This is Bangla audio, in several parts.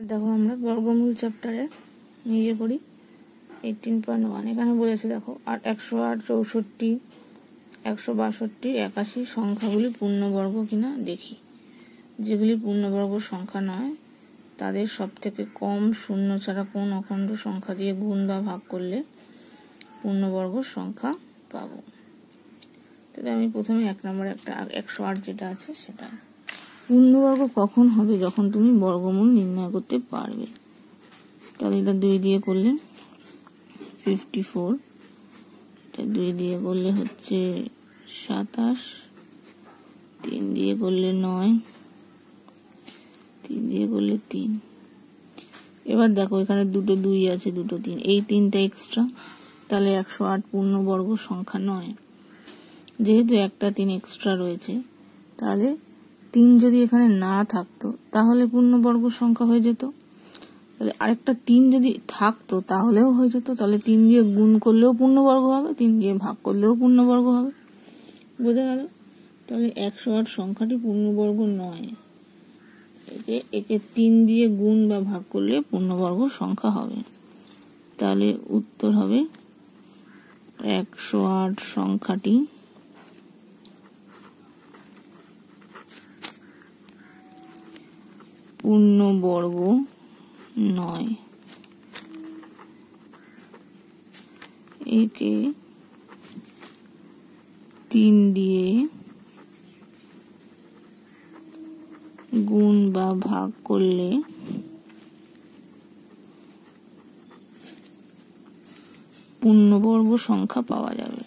দেখো আমরা বর্গমূল চ্যাপ্টারে ইয়ে করি 18.1 এখানে বলেছে দেখো 108, 64, 162, 81 সংখ্যাগুলি পূর্ণবর্গ কিনা দেখি। যেগুলি পূর্ণবর্গ সংখ্যা নয় তাদের সব থেকে কম শূন্য ছাড়া কোন অখণ্ড সংখ্যা দিয়ে গুণ বা ভাগ করলে পূর্ণবর্গ সংখ্যা পাবো। তাহলে আমি প্রথমে 1 নম্বরে একটা 108 যেটা আছে সেটা পূর্ণবর্গ কখন হবে, যখন তুমি বর্গমূল নির্ণয় করতে পারবে। তাহলে এটা 2 দিয়ে করলে 54, এটা 2 দিয়ে করলে হচ্ছে 27, 3 দিয়ে করলে 9, 3 দিয়ে করলে 3। এবার দেখো এখানে দুটো 2 আছে, দুটো 3, এই 3টা এক্সট্রা, তাহলে 108 পূর্ণবর্গ সংখ্যা নয়। যেহেতু একটা 3 এক্সট্রা রয়েছে, তাহলে 3 যদি এখানে না থাকতো তাহলে পূর্ণবর্গ সংখ্যা হয়ে যেত। তাহলে আরেকটা 3 যদি থাকতো তাহলেও হয়ে যেত। তাহলে 3 দিয়ে গুণ করলেও পূর্ণবর্গ হবে, 3 দিয়ে ভাগ করলেও পূর্ণবর্গ হবে। বোঝা গেল? তাহলে 108 সংখ্যাটি পূর্ণবর্গ নয়। একে 3 দিয়ে গুণ বা ভাগ করলে পূর্ণবর্গ সংখ্যা হবে। তাহলে উত্তর হবে 108 সংখ্যাটি পূর্ণবর্গ নয়। একে 3 দিয়ে গুণ বা ভাগ করলে পূর্ণবর্গ সংখ্যা পাওয়া যাবে।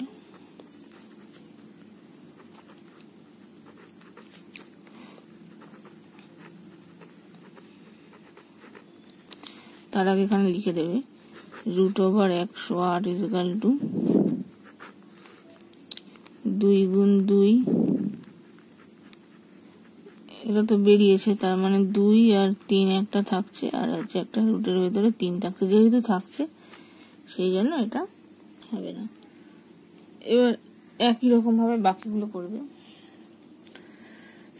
তার আগে এখানে লিখে দেবে √108 = 2 গুণ 2, এটা তো বেরিয়েছে, তার মানে 2 আর 3 একটা থাকছে, আর হচ্ছে একটা রুটের ভেতরে 3 থাকছে। যেহেতু থাকছে সেই জন্য এটা হবে না। এবার একই রকম ভাবে বাকিগুলো করবে।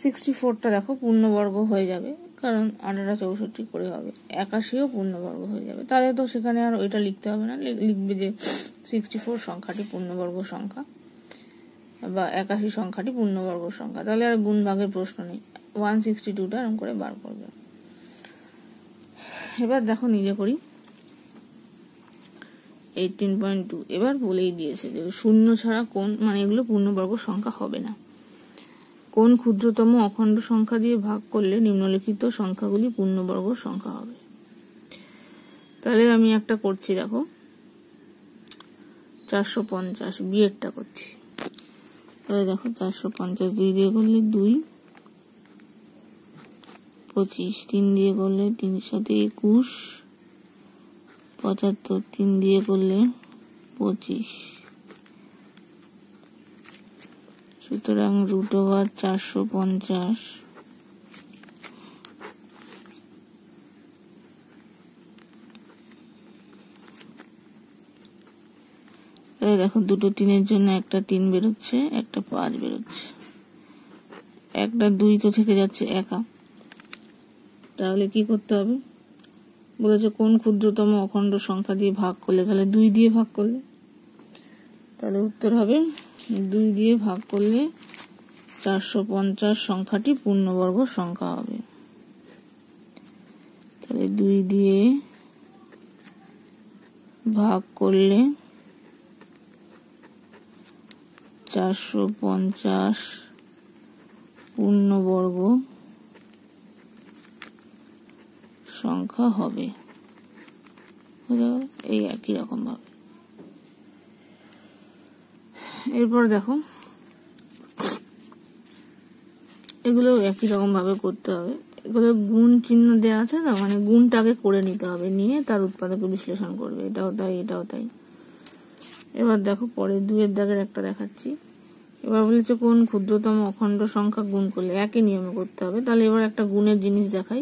64টা দেখো পূর্ণবর্গ হয়ে যাবে, কারণ 18 64 করে হবে। 81ও পূর্ণবর্গ হয়ে যাবে। তাহলে তো সেখানে আর ওইটা লিখতে হবে না, লিখবে যে 64 সংখ্যাটি পূর্ণবর্গ সংখ্যা বা 81 সংখ্যাটি পূর্ণবর্গ সংখ্যা। তাহলে আর গুণ ভাগের প্রশ্ন নেই। 162টা এরকম করে বার করবে। এবার দেখো নিজে করি 18.2। এবার বলেই দিয়েছে যে শূন্য ছাড়া কোন, মানে এগুলো পূর্ণবর্গ সংখ্যা হবে না। কোন ক্ষুদ্রতম অখণ্ড সংখ্যা দিয়ে ভাগ করলে নিম্নলিখিত সংখ্যাগুলি পূর্ণবর্গ সংখ্যা হবে। তাহলে আমি একটা করছি, দেখো 450 বিয়েরটা করছি। তাহলে দেখো 450 2 দিয়ে করলে 2, 25, 3 দিয়ে করলে 3 সাথে 21, 75, 3 দিয়ে করলে 25। সুতরাং √450 দেখো দুটো 3-এর জন্য একটা 3 বেরোচ্ছে, একটা 5 বেরোচ্ছে, একটা 2 তো থেকে যাচ্ছে একা। তাহলে কি করতে হবে বলেছে, কোন ক্ষুদ্রতম অখণ্ড সংখ্যা দিয়ে ভাগ করলে, তাহলে 2 দিয়ে ভাগ করলে, তাহলে উত্তর হবে 2 দিয়ে ভাগ করলে 450 সংখ্যাটি পূর্ণবর্গ সংখ্যা হবে। তাহলে 2 দিয়ে ভাগ করলে 450 পূর্ণবর্গ সংখ্যা হবে। এই একই রকম ভাবে এরপর দেখো এগুলো একই রকম ভাবে করতে হবে। এগুলো গুণ চিহ্ন দেওয়া আছে না, মানে গুণটাকে করে নিতে হবে, নিয়ে তার উৎপাদকে বিশ্লেষণ করবে। এটাও তাই, এটাও তাই। এবার দেখো পরে 2-এর দাগের একটা দেখাচ্ছি। এবার বলেছে কোন ক্ষুদ্রতম অখণ্ড সংখ্যা গুণ করলে, একই নিয়মে করতে হবে। তাহলে এবার একটা গুণের জিনিস দেখাই।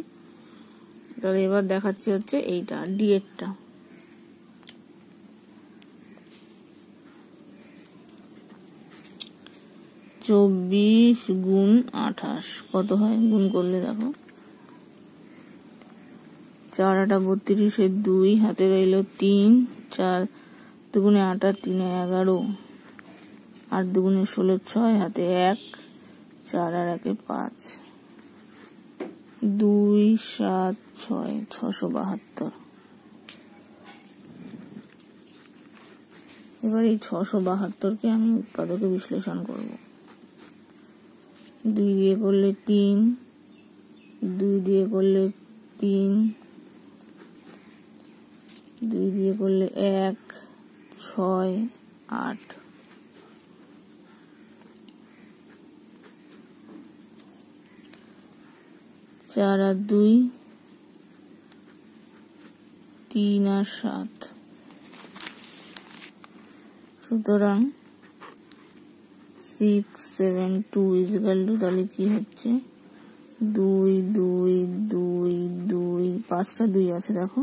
তাহলে এবার দেখাচ্ছি হচ্ছে এইটা ডি-এরটা। (24 × 28) কত হয়? গুণ করলে দেখো 4 8 32, 2 হাতে রইল 3, 4 দুগুণে 8 আর 3 11, 8 দুগুণে 16, 6 হাতে 1, 4 আর 1 5, 2 7 6 672। এবার এই 672কে আমি উৎপাদকে বিশ্লেষণ করব। 2 দিয়ে করলে 3, 2 দিয়ে করলে 3, 2 দিয়ে করলে 1, 6 8, 4 আর 2 3 আর 7। সুতরাং 6 7 2 ইকুয়াল টু তাহলে কি হচ্ছে 2 2 2 2, 5টা 2 আছে দেখো,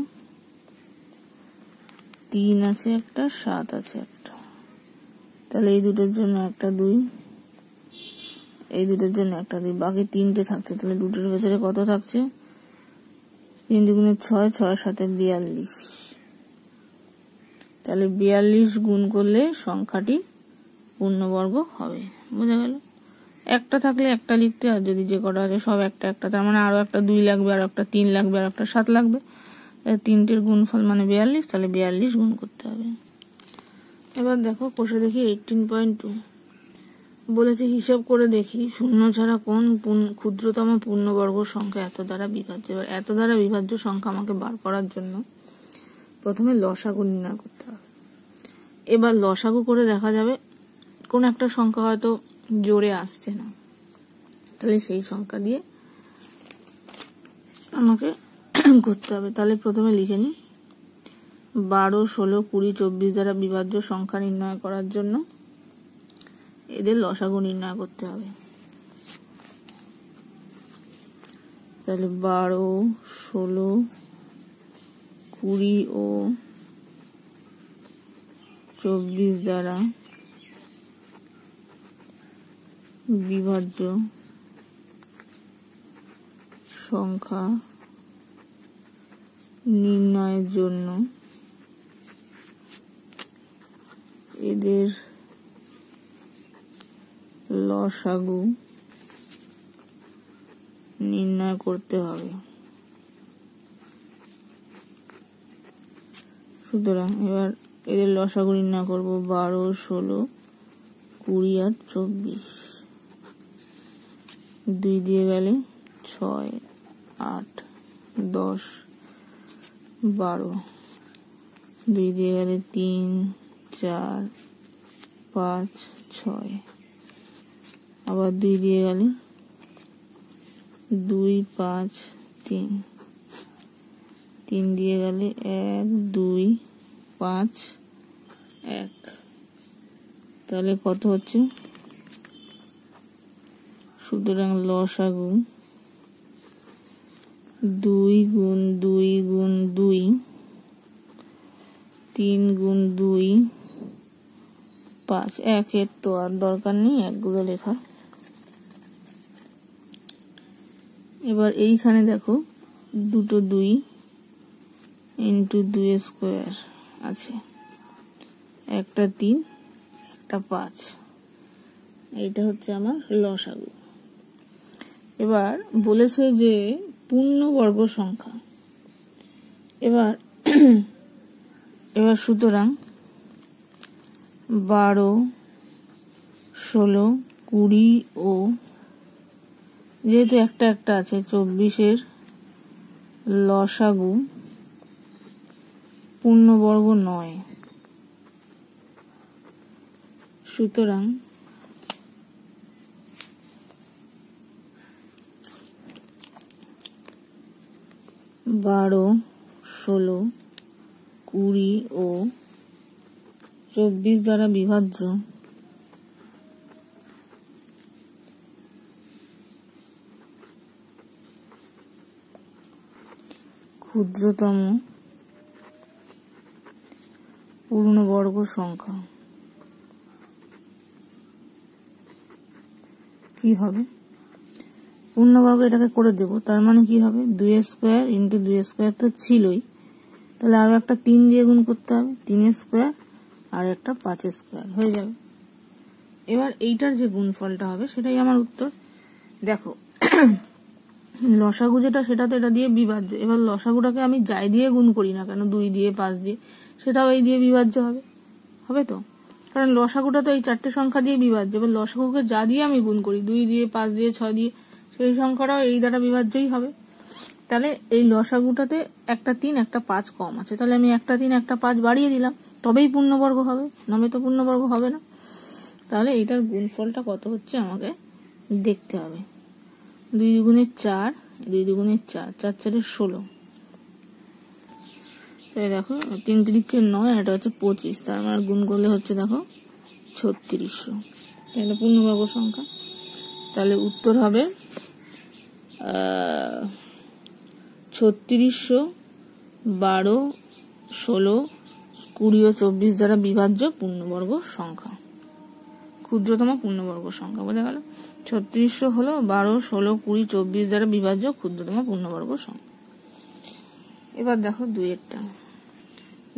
3 আছে একটা, 7 আছে একটা, তাহলে এই দুটোর জন্য একটা 2, এই দুটোর জন্য একটা 2, বাকি 3টে থাকছে। তাহলে দুটোর ভেতরে কত থাকছে? 3 দুগুণে 6, 6 7 42। তাহলে 42 গুণ করলে সংখ্যাটি পূর্ণবর্গ হবে। বোঝা গেল? একটা থাকলে একটা লিখতে, আর যদি যে কটা আছে সব একটা একটা, তার মানে আরো একটা 2 লাগবে, আর একটা 3 লাগবে, আর একটা 7 লাগবে। তিনটের গুণফল মানে 42, তাহলে 42 গুণ করতে হবে। এবার দেখো কষে দেখি 18.2 বলেছে হিসাব করে দেখি শূন্য ছাড়া কোন ক্ষুদ্রতম পূর্ণবর্গ সংখ্যা এত দ্বারা বিভাজ্য। এবার এত দ্বারা বিভাজ্য সংখ্যা আমাকে বার করার জন্য প্রথমে লসাগু নির্ণয় করতে হবে। এবার লসাগু করে দেখা যাবে কোন একটা সংখ্যা হয়তো জোরে আসছে না, তাহলে সেই সংখ্যা দিয়ে আমাকে করতে হবে। তাহলে প্রথমে লিখে নিই 12 16 20 24 দ্বারা বিভাজ্য সংখ্যা নির্ণয় করার জন্য এদের লসাগু নির্ণয় করতে হবে। তাহলে 12 16 20 ও 24 দ্বারা বিভাজ্য সংখ্যা নির্ণয়ের জন্য এদের লসাগু নির্ণয় করতে হবে। সুতরাং এবার এদের লসাগু নির্ণয় করব। 12 16 20 আর 24, 2 দিয়ে গেলে 6 8 10 12, 2 দিয়ে গেলে 3 4 5 6, আবার 2 দিয়ে গেলে 2 5 3, 3 দিয়ে গেলে 1 2 5 1, তাহলে কত হচ্ছে? সুতরাং লসাগু 2 গুণ 2 গুণ 2, 3 গুণ 2 5, 1 এর তো আর দরকার নেই একগুলো লেখা। এবার এইখানে দেখো দুটো 2 ইন্টু 2 স্কোয়ার আছে, একটা 3 একটা 5, এইটা হচ্ছে আমার লসাগু। এবার বলেছে যে পূর্ণবর্গ সংখ্যা। এবার সুতরাং 12 16 20 ও যেহেতু একটা একটা আছে 24-এর লসাগু পূর্ণবর্গ নয়। সুতরাং 12 16 20 ও 24 দ্বারা বিভাজ্য ক্ষুদ্রতম পূর্ণবর্গ সংখ্যা কি হবে? পূর্ণবর্গ এটাকে করে দেব, তার মানে কি হবে 2 স্কোয়ার ইন্টু 2 স্কোয়ার তো ছিলই, তাহলে আরো একটা 3 দিয়ে গুণ করতে হবে, 3 স্কোয়ার আর একটা 5 স্কোয়ার হয়ে যাবে। এবার এইটার যে গুণফলটা হবে সেটাই আমার উত্তর। দেখো লসাগু যেটা সেটা তো এটা দিয়ে বিভাজ্য, এবার লসাগুটাকে আমি যাই দিয়ে গুণ করি না কেন, 2 দিয়ে 5 দিয়ে, সেটাও এই দিয়ে বিভাজ্য হবে, হবে তো, কারণ লসাগুটা তো এই 4টে সংখ্যা দিয়ে বিভাজ্য। এবার লসাগুকে যা দিয়ে আমি গুণ করি 2 দিয়ে 5 দিয়ে 6 দিয়ে, সেই সংখ্যাটাও এই দ্বারা বিভাজ্যই হবে। তাহলে এই লসাগুটাতে একটা 3 একটা 5 কম আছে, তাহলে আমি একটা 3 একটা 5 বাড়িয়ে দিলাম, তবেই পূর্ণবর্গ হবে, নামে তো পূর্ণবর্গ হবে না। তাহলে এইটার গুণফলটা কত হচ্ছে আমাকে দেখতে হবে। 2 দুগুণে 4, 2 দুগুণে 4, 4 4 16, তাই দেখো 3 3 9, এটা হচ্ছে 25, তার মানে গুণ করলে হচ্ছে দেখো 3600, এটা পূর্ণবর্গ সংখ্যা। তাহলে উত্তর হবে 3600, 12, 16, 20 ও 24 দ্বারা বিভাজ্য পূর্ণবর্গ সংখ্যা, ক্ষুদ্রতম পূর্ণবর্গ সংখ্যা। বোঝা গেল? 3600 হলো 12, 16, 20, 24 দ্বারা বিভাজ্য ক্ষুদ্রতম পূর্ণবর্গ সংখ্যা। এবার দেখো 2-এরটা,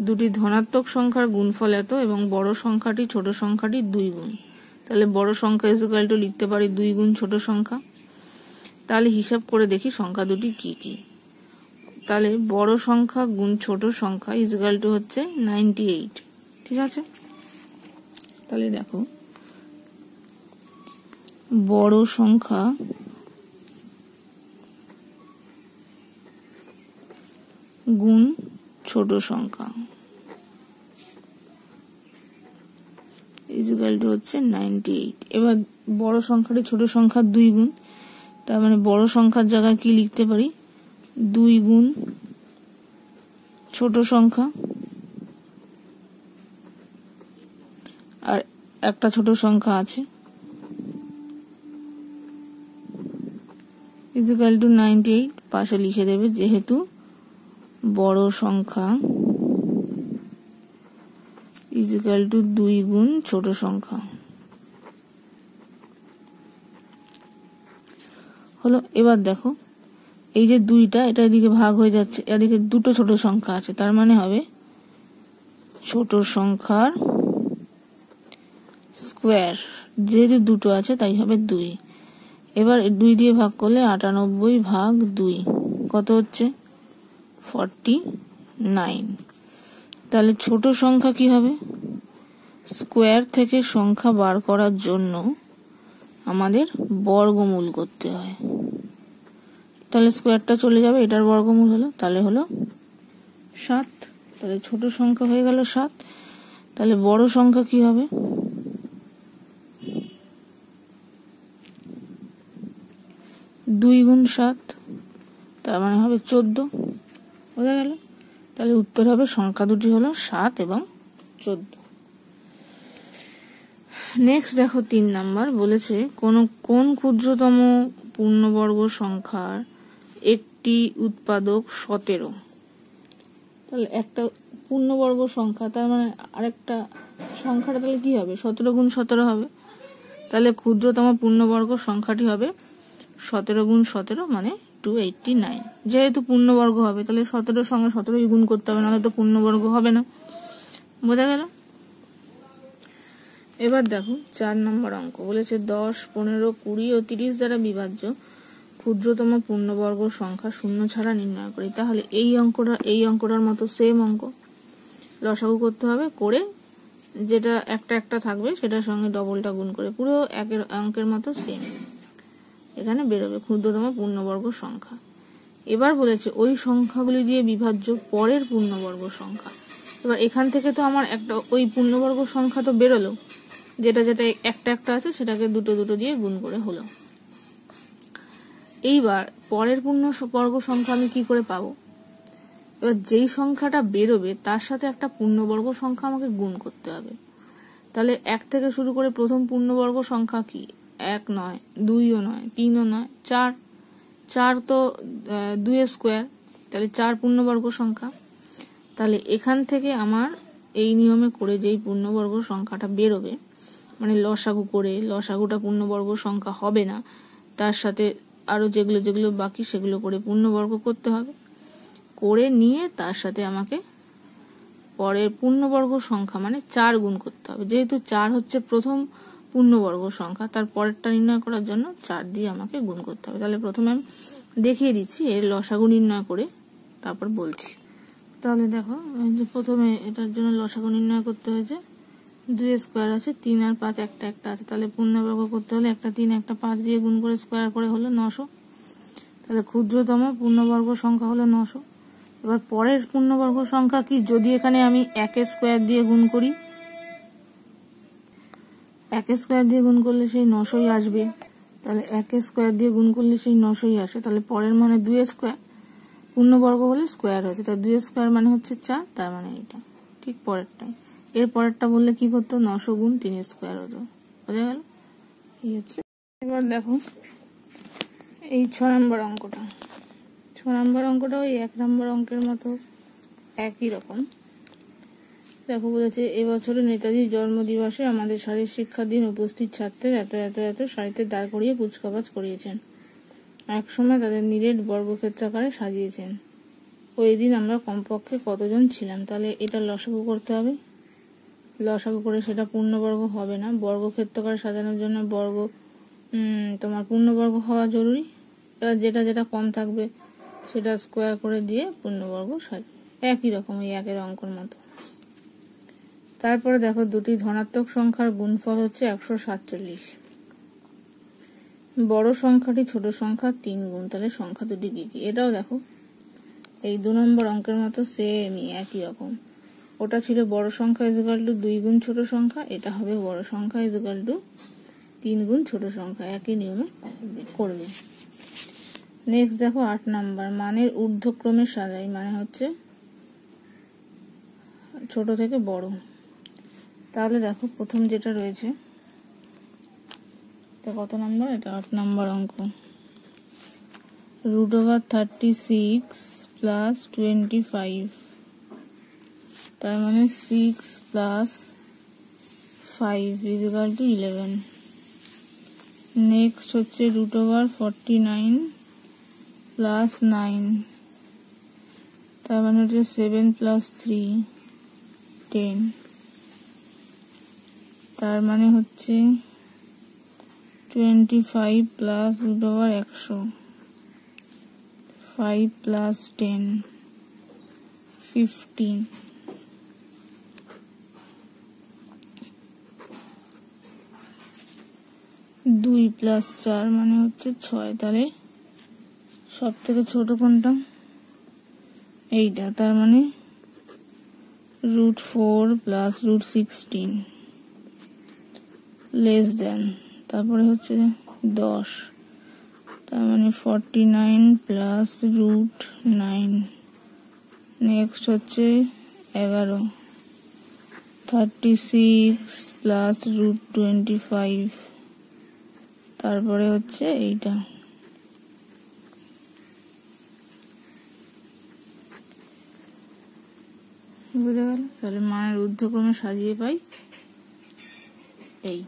দুটি ধনাত্মক সংখ্যার গুণফল এত এবং বড় সংখ্যাটি ছোট সংখ্যাটি 2 গুণ। তাহলে বড় সংখ্যা ইকুয়াল টু লিখতে পারি 2 গুণ ছোট সংখ্যা। তাহলে হিসাব করে দেখি সংখ্যা দুটি কি কি। তাহলে বড় সংখ্যা গুণ ছোট সংখ্যা ইকুয়াল টু হচ্ছে 98, ঠিক আছে? তাহলে দেখো বড় সংখ্যা গুণ ছোট সংখ্যা ইকুয়াল টু হচ্ছে 98। এবার বড় সংখ্যাটি ছোট সংখ্যার 2 গুণ, তার মানে বড় সংখ্যার জায়গায় কি লিখতে পারি 2 গুণ ছোট সংখ্যা, আর একটা ছোট সংখ্যা আছে ইকুয়াল টু 98, পাশে লিখে দেবে, যেহেতু বড় সংখ্যা ইকুয়াল টু 2 গুণ ছোট সংখ্যা হলো। এবার দেখো এই যে 2টা এটা এদিকে ভাগ হয়ে যাচ্ছে, এদিকে দুটো ছোট সংখ্যা আছে, তার মানে হবে ছোট সংখ্যার স্কোয়ার, যেহেতু দুটো আছে তাই হবে 2। এবার 2 দিয়ে ভাগ করলে 98 ভাগ 2 কত হচ্ছে 49। তাহলে ছোট সংখ্যা কি হবে, স্কোয়ার থেকে সংখ্যা বার করার জন্য আমাদের বর্গমূল করতে হয়, তাহলে স্কোয়ারটা চলে যাবে, এটার বর্গমূল হলো, তাহলে হলো 7। তাহলে ছোট সংখ্যা হয়ে গেল 7। তাহলে বড় সংখ্যা কি হবে 2 গুণ 7, তার মানে হবে 14, বোঝা গেল? তাহলে উত্তর হবে সংখ্যা দুটি হলো 7 এবং 14। নেক্সট দেখো 3 নাম্বার বলেছে কোন ক্ষুদ্রতম পূর্ণবর্গ সংখ্যার একটি উৎপাদক 17। তাহলে একটা পূর্ণবর্গ সংখ্যা, তার মানে আরেকটা সংখ্যাটা তাহলে কি হবে 17 গুণ 17 হবে। তাহলে ক্ষুদ্রতম পূর্ণবর্গ সংখ্যাটি হবে 17 গুণ 17 মানে 289। যেহেতু পূর্ণবর্গ হবে তাহলে 17 সঙ্গে 17 গুণ করতে হবে, নাহলে তো পূর্ণবর্গ হবে না। বোঝা গেল? এবার দেখো 4 নম্বর অঙ্ক বলেছে 10, 15, 20 ও 30 দ্বারা বিভাজ্য ক্ষুদ্রতম পূর্ণবর্গ সংখ্যা শূন্য ছাড়া নির্ণয় করি। তাহলে এই অঙ্কটার মতো সেম অঙ্ক, লসাগু করতে হবে, করে যেটা একটা একটা থাকবে সেটার সঙ্গে ডবলটা গুণ করে পুরো একের অঙ্কের মতো সেম এখানে বেরোবে ক্ষুদ্রতম পূর্ণবর্গ সংখ্যা। এবার বলেছে ওই সংখ্যাগুলি দিয়ে বিভাজ্য পরের পূর্ণবর্গ সংখ্যা। এবার এখান থেকে তো আমার একটা ওই পূর্ণবর্গ সংখ্যা তো বেরোলো, যেটা যেটা একটা একটা আছে সেটাকে দুটো দুটো দিয়ে গুণ করে হলো। এইবার পরের পূর্ণবর্গ সংখ্যা আমি কি করে পাবো? এবার যেই সংখ্যাটা বেরোবে তার সাথে একটা পূর্ণবর্গ সংখ্যা আমাকে গুণ করতে হবে। তাহলে 1 থেকে শুরু করে প্রথম পূর্ণবর্গ সংখ্যা কি 1 নয়, 2ও নয়, 3ও নয়, 4। 4 তো 2 স্কোয়ার, তাহলে 4 পূর্ণবর্গ সংখ্যা। তাহলে এখান থেকে আমার এই নিয়মে করে যেই পূর্ণবর্গ সংখ্যাটা বেরোবে, মানে লসাগু করে লসাগুটা পূর্ণবর্গ সংখ্যা হবে না, তার সাথে আরো যেগুলো যেগুলো বাকি সেগুলো করে পূর্ণবর্গ করতে হবে, করে নিয়ে তার সাথে আমাকে পরের পূর্ণবর্গ সংখ্যা মানে 4 গুণ করতে হবে। যেহেতু 4 হচ্ছে প্রথম পূর্ণবর্গ সংখ্যা, তার পরেরটা নির্ণয় করার জন্য 4 দিয়ে আমাকে গুণ করতে হবে। তাহলে প্রথমে আমি দেখিয়ে দিচ্ছি, এর লসাগু নির্ণয় করে তারপর বলছি। তাহলে দেখো, প্রথমে এটার জন্য লসাগু নির্ণয় করতে হয়েছে। 2 স্কোয়ার আছে, 3 আর 5 একটা একটা আছে, তাহলে পূর্ণবর্গ করতে হলে একটা 3 একটা 5 দিয়ে গুণ করে স্কোয়ার করে হলো 900। তাহলে ক্ষুদ্রতম পূর্ণবর্গ সংখ্যা হলো 900। এবার পরের পূর্ণবর্গ সংখ্যা কি, যদি এখানে আমি 1 স্কোয়ার দিয়ে গুণ করি, 1 স্কোয়ার দিয়ে গুণ করলে সেই 900ই আসবে। তাহলে 1 স্কোয়ার দিয়ে গুণ করলে সেই 900ই আসে। তাহলে পরের মানে 2 স্কোয়ার, পূর্ণবর্গ হলে স্কোয়ার হচ্ছে, তাই 2 স্কোয়ার মানে হচ্ছে 4, তার মানে এটা ঠিক পরেরটাই। এর পরেরটা বললে কি করতো, 900 গুণ 3 স্কোয়ার হতো। বোঝা গেল? এই হচ্ছে। এবার দেখো এই 6 নম্বর অঙ্কটা, 6 নম্বর অঙ্কটা ওই 1 নম্বর অঙ্কের মতো একই রকম। দেখো বলেছে, এবছরে নেতাজির জন্মদিবসে আমাদের শারীর শিক্ষা দিন উপস্থিত ছাত্রের এত এত এত সারিতে দাঁড় করিয়ে কুচকাওয়াজ করিয়েছেন। এক সময় তাদের নিরেট বর্গক্ষেত্রাকারে সাজিয়েছেন। ওই দিন আমরা কমপক্ষে কতজন ছিলাম? তাহলে এটা লসাগু করতে হবে। লসাগু করে সেটা পূর্ণবর্গ হবে না, বর্গক্ষেত্রাকারে সাজানোর জন্য তোমার পূর্ণবর্গ হওয়া জরুরি। এবার যেটা যেটা কম থাকবে সেটা স্কোয়ার করে দিয়ে পূর্ণবর্গ সাজাবে, একই রকম ওই 1 অঙ্কের মতো। তারপরে দেখো, দুটি ধনাত্মক সংখ্যার গুণফল হচ্ছে 147। বড় সংখ্যাটি ছোট সংখ্যা 3 গুণ। তাহলে সংখ্যা দুটি কি কি? এটাও দেখো এই 2 নম্বর অঙ্কের মতো সেমই একই রকম। ওটা ছিল বড় সংখ্যা ইকুয়াল টু 2 গুণ ছোট সংখ্যা, এটা হবে বড় সংখ্যা ইকুয়াল টু 3 গুণ ছোট সংখ্যা, একই নিয়মে করবে। নেক্সট দেখো 8 নাম্বার, মানের ঊর্ধ্বক্রমে সাজাই, মানে হচ্ছে ছোট থেকে বড়। তাহলে দেখো প্রথম যেটা রয়েছে, এটা কত নাম্বার? এটা 8 নাম্বার অঙ্ক। √36 প্লাস 25, তার মানে 6 প্লাস 5 ইকুয়াল টু 11। নেক্সট হচ্ছে √49 প্লাস 9, তার মানে হচ্ছে 7 প্লাস 3 10, তার মানে হচ্ছে 25 প্লাস √100, 5 প্লাস 10 15। দুই প্লাস 4 মানে হচ্ছে 6। তাহলে সব থেকে ছোট কোনটা? এইটা, তার মানে √4 প্লাস √16 লেস দেন, তারপরে হচ্ছে 10, তার মানে 49 প্লাস √9। নেক্সট হচ্ছে 11, 36 প্লাস √25, তারপরে হচ্ছে এইটা। বুঝে গেল? তাহলে মানের ঊর্ধ্বক্রমে সাজিয়ে পাই এই।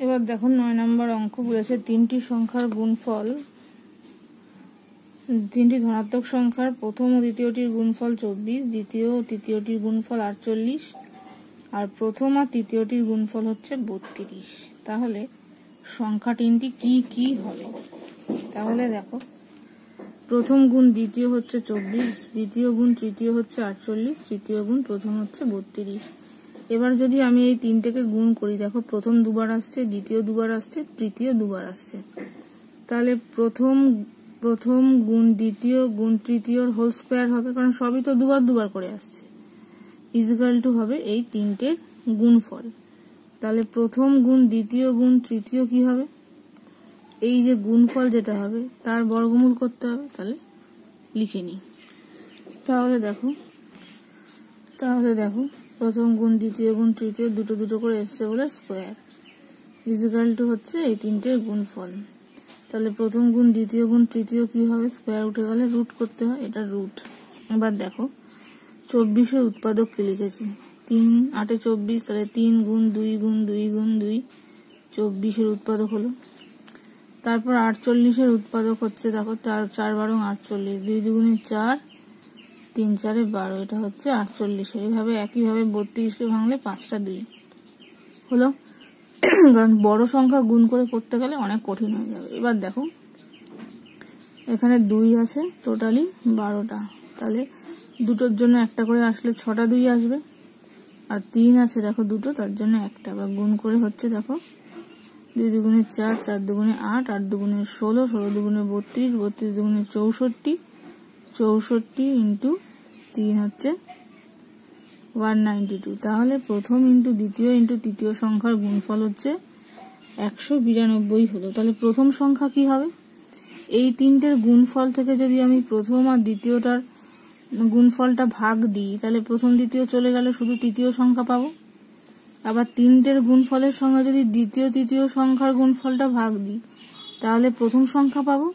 এবার দেখুন 9 নম্বর অঙ্ক বলেছে, 3টি সংখ্যার গুণফল, 3টি ধনাত্মক সংখ্যার প্রথম ও দ্বিতীয়টির গুণফল 24, দ্বিতীয় ও তৃতীয়টির গুণফল 48, আর প্রথম আর তৃতীয়টির গুণফল হচ্ছে 32। তাহলে সংখ্যা 3টি কি কি হবে? তাহলে দেখো, প্রথম গুণ দ্বিতীয় হচ্ছে 24, দ্বিতীয় গুণ তৃতীয় হচ্ছে 48, তৃতীয় গুণ প্রথম হচ্ছে 32। এবার যদি আমি এই 3টেকে গুণ করি, দেখো প্রথম দুবার আসছে, দ্বিতীয় দুবার আসছে, তৃতীয় দুবার আসছে। তাহলে প্রথম গুণ দ্বিতীয় গুণ তৃতীয়র হোল স্কোয়ার হবে, কারণ সবই তো দুবার দুবার করে আসছে, ইকুয়াল টু হবে এই 3টের গুণফল। তাহলে প্রথম গুণ দ্বিতীয় গুণ তৃতীয় কি হবে? এই যে গুণফল যেটা হবে তার বর্গমূল করতে হবে। তাহলে লিখে নিই। তাহলে দেখো প্রথম গুণ দ্বিতীয় গুণ তৃতীয় দুটো দুটো করে এসছে বলে স্কোয়ার, ইকুয়াল টু হচ্ছে এই 3টের গুণফল। তাহলে প্রথম গুণ দ্বিতীয় গুণ তৃতীয় কি হবে? স্কোয়ার উঠে গেলে রুট করতে হয়, এটা রুট। এবার দেখো 24-এর উৎপাদক কি লিখেছি, 3 8 24, তাহলে 3 গুণ 2 গুণ 2 গুণ 2, 24-এর উৎপাদক হলো। তারপর 48-এর উৎপাদক হচ্ছে দেখো 4 বারং 48, 2 দুগুণে 4, 3 4 12, এটা হচ্ছে 48। এইভাবে একইভাবে 32কে ভাঙলে 5টা 2 হলো। কারণ বড় সংখ্যা গুণ করে করতে গেলে অনেক কঠিন হয়ে যাবে। এবার দেখো এখানে 2 আছে টোটালি 12টা, তাহলে দুটোর জন্য একটা করে আসলে 6টা 2 আসবে, আর 3 আছে দেখো দুটো, তার জন্য একটা। বা গুণ করে হচ্ছে দেখো 2 দুগুণে 4, 4 দুগুণে 8, 8 দুগুণে 16, 16 দুগুণে 32, 32 দুগুণে 64, 64 ইন্টু 3 হচ্ছে 192। তাহলে প্রথম ইন্টু দ্বিতীয় ইন্টু তৃতীয় সংখ্যার গুণফল হচ্ছে 192 হলো। তাহলে প্রথম সংখ্যা কি হবে? এই তিনটের গুণফল থেকে যদি আমি প্রথম আর দ্বিতীয়টার গুণফলটা ভাগ দিই, তাহলে প্রথম দ্বিতীয় চলে গেলে শুধু তৃতীয় সংখ্যা পাবো। আবার তিনটের গুণফলের সঙ্গে যদি দ্বিতীয় তৃতীয় সংখ্যার গুণফলটা ভাগ দিই, তাহলে প্রথম সংখ্যা পাবো।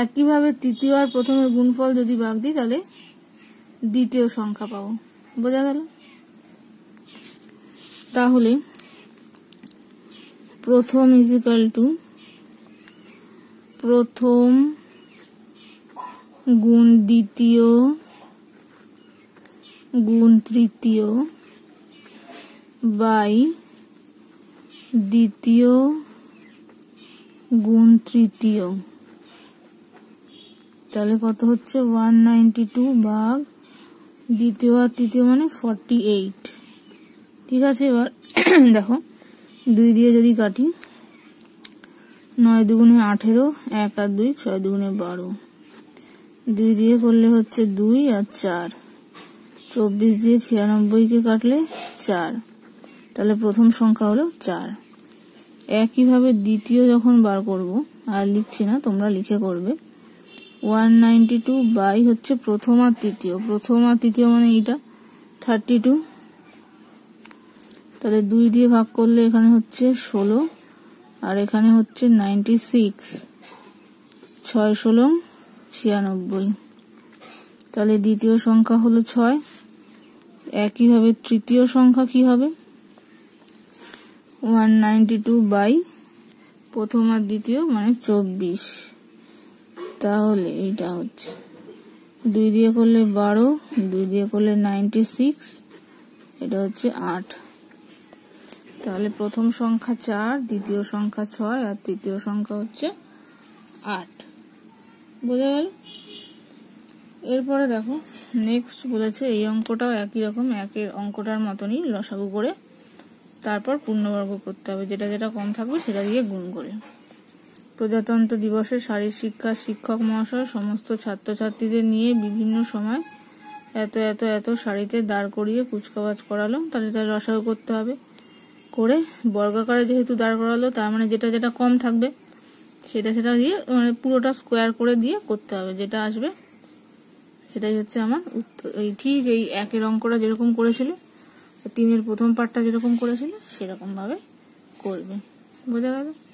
একইভাবে তৃতীয় আর প্রথমের গুণফল যদি ভাগ দিই, তাহলে দ্বিতীয় সংখ্যা পাবো। বোঝা গেল? তাহলে প্রথম ইজিক্যাল টু প্রথম গুণ দ্বিতীয় গুণ তৃতীয় বাই দ্বিতীয় গুণ তৃতীয়, তাহলে কত হচ্ছে 192 ভাগ দ্বিতীয় আর তৃতীয় মানে 48। ঠিক আছে, এবার দেখো 2 দিয়ে যদি কাটি, 9 দুগুণে 18, 1 আর 2, 6 দুগুণে 12, 2 দিয়ে করলে হচ্ছে 2 আর 4, 24 দিয়ে 96কে কাটলে 4, তাহলে প্রথম সংখ্যা হলো 4। একইভাবে দ্বিতীয় যখন বার করব, আর লিখছি না, তোমরা লিখে করবে, 192 বাই হচ্ছে প্রথম আর তৃতীয়, প্রথম আর তৃতীয় মানে এইটা 32, তাহলে 2 দিয়ে ভাগ করলে এখানে হচ্ছে 16 আর এখানে হচ্ছে 96, 6 16 96, তাহলে দ্বিতীয় সংখ্যা হলো 6। একইভাবে তৃতীয় সংখ্যা কি হবে? 192 বাই প্রথম আর দ্বিতীয় মানে 24, তাহলে এইটা হচ্ছে 2 দিয়ে করলে 12, 2 দিয়ে করলে 96, এটা হচ্ছে 8। তাহলে প্রথম সংখ্যা 4, দ্বিতীয় সংখ্যা 6 আর তৃতীয় সংখ্যা হচ্ছে 8। বোঝা গেল? এরপরে দেখো নেক্সট বলেছে এই অঙ্কটাও একই রকম, একের অঙ্কটার মতনই লসাগু করে তারপর পূর্ণবর্গ করতে হবে, যেটা যেটা কম থাকবে সেটা দিয়ে গুণ করে। প্রজাতন্ত্র দিবসে শারীর শিক্ষার শিক্ষক মহাশয় সমস্ত ছাত্রছাত্রীদের নিয়ে বিভিন্ন সময় এত এত এত সারিতে দাঁড় করিয়ে কুচকাওয়াজ করালো, তাহলে তার লসাগু করতে হবে। করে বর্গাকারে যেহেতু দাঁড় করালো, তার মানে যেটা যেটা কম থাকবে সেটা সেটা দিয়ে মানে পুরোটা স্কোয়ার করে দিয়ে করতে হবে, যেটা আসবে সেটাই হচ্ছে আমার উত্তর। এই ঠিক এই একের অঙ্কটা যেরকম করেছিল, 3-এর প্রথম পার্টটা যেরকম করেছিল সেরকম ভাবে করবে। বোঝা গেল?